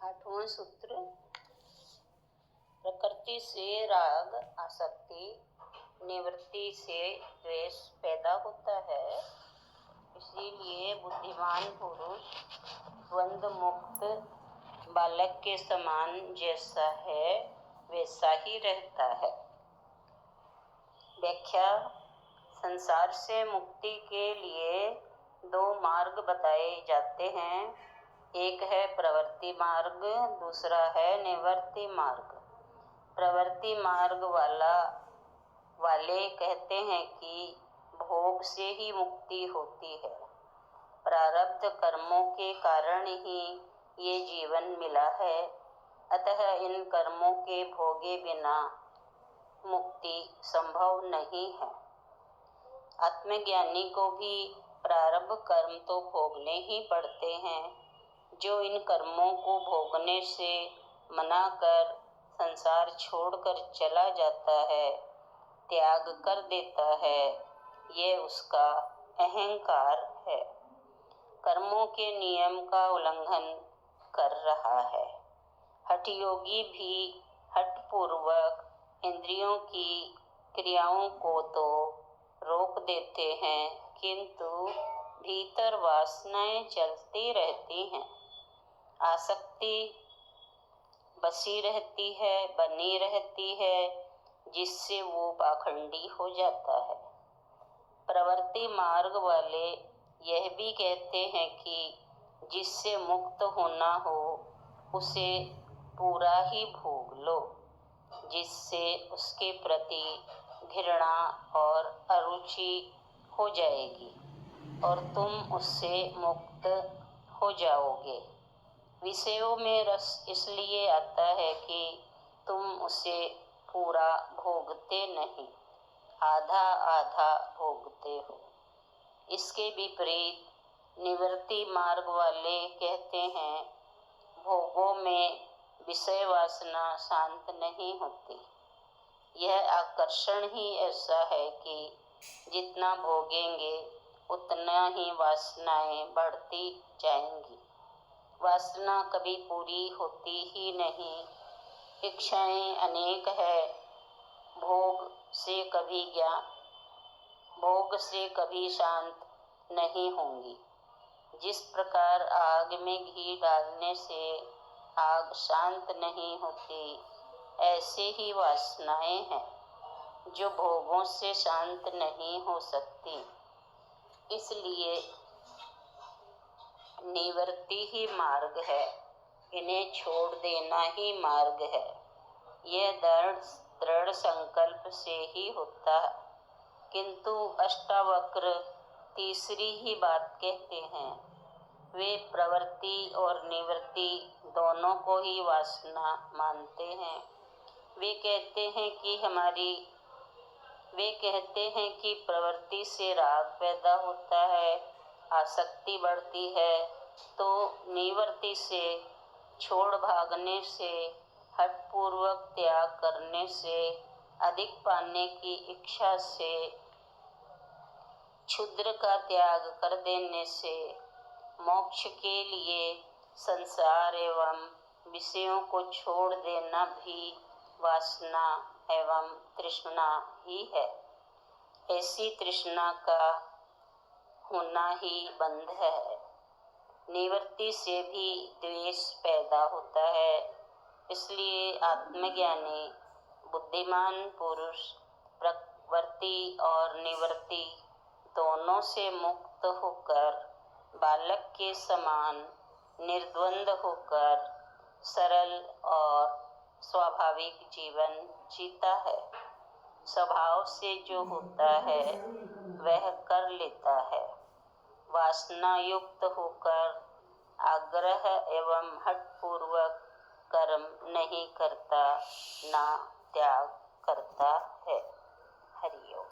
आठवां सूत्र। प्रकृति से राग आसक्ति, निवृत्ति से द्वेष पैदा होता है। इसीलिए बुद्धिमान पुरुष द्वंद्व मुक्त बालक के समान जैसा है वैसा ही रहता है। व्याख्या। संसार से मुक्ति के लिए दो मार्ग बताए जाते हैं। एक है प्रवृत्ति मार्ग, दूसरा है निवृत्ति मार्ग। प्रवृत्ति मार्ग वाले कहते हैं कि भोग से ही मुक्ति होती है। प्रारब्ध कर्मों के कारण ही ये जीवन मिला है, अतः इन कर्मों के भोगे बिना मुक्ति संभव नहीं है। आत्मज्ञानी को भी प्रारब्ध कर्म तो भोगने ही पड़ते हैं। जो इन कर्मों को भोगने से मना कर संसार छोड़कर चला जाता है, त्याग कर देता है, ये उसका अहंकार है, कर्मों के नियम का उल्लंघन कर रहा है। हठयोगी भी हठपूर्वक इंद्रियों की क्रियाओं को तो रोक देते हैं, किंतु भीतर वासनाएं चलती रहती हैं। आसक्ति बसी रहती है, बनी रहती है, जिससे वो पाखंडी हो जाता है। प्रवृत्ति मार्ग वाले यह भी कहते हैं कि जिससे मुक्त होना हो उसे पूरा ही भोग लो, जिससे उसके प्रति घृणा और अरुचि हो जाएगी और तुम उससे मुक्त हो जाओगे। विषयों में रस इसलिए आता है कि तुम उसे पूरा भोगते नहीं, आधा आधा भोगते हो। इसके विपरीत निवृत्ति मार्ग वाले कहते हैं, भोगों में विषय वासना शांत नहीं होती। यह आकर्षण ही ऐसा है कि जितना भोगेंगे उतना ही वासनाएं बढ़ती जाएंगी। वासना कभी पूरी होती ही नहीं। इच्छाएं अनेक है, भोग से कभी शांत नहीं होंगी। जिस प्रकार आग में घी डालने से आग शांत नहीं होती, ऐसे ही वासनाएं हैं जो भोगों से शांत नहीं हो सकती। इसलिए निवृत्ति ही मार्ग है, इन्हें छोड़ देना ही मार्ग है। यह दृढ़ संकल्प से ही होता है। किंतु अष्टावक्र तीसरी ही बात कहते हैं। वे प्रवृत्ति और निवृत्ति दोनों को ही वासना मानते हैं। वे कहते हैं कि प्रवृत्ति से राग पैदा होता है, आसक्ति बढ़ती है, तो निवृत्ति से छोड़ भागने से, हठपूर्वक त्याग करने से, अधिक पाने की इच्छा से, क्षुद्र का त्याग कर देने से, मोक्ष के लिए संसार एवं विषयों को छोड़ देना भी वासना एवं तृष्णा ही है। ऐसी तृष्णा का होना ही बंध है। निवृत्ति से भी द्वेष पैदा होता है। इसलिए आत्मज्ञानी बुद्धिमान पुरुष प्रवृत्ति और निवृत्ति दोनों से मुक्त होकर बालक के समान निर्द्वंद होकर सरल और स्वाभाविक जीवन जीता है। स्वभाव से जो होता है वह कर लेता है। वासना युक्त होकर आग्रह एवं हठपूर्वक कर्म नहीं करता, ना त्याग करता है। हरि ओम।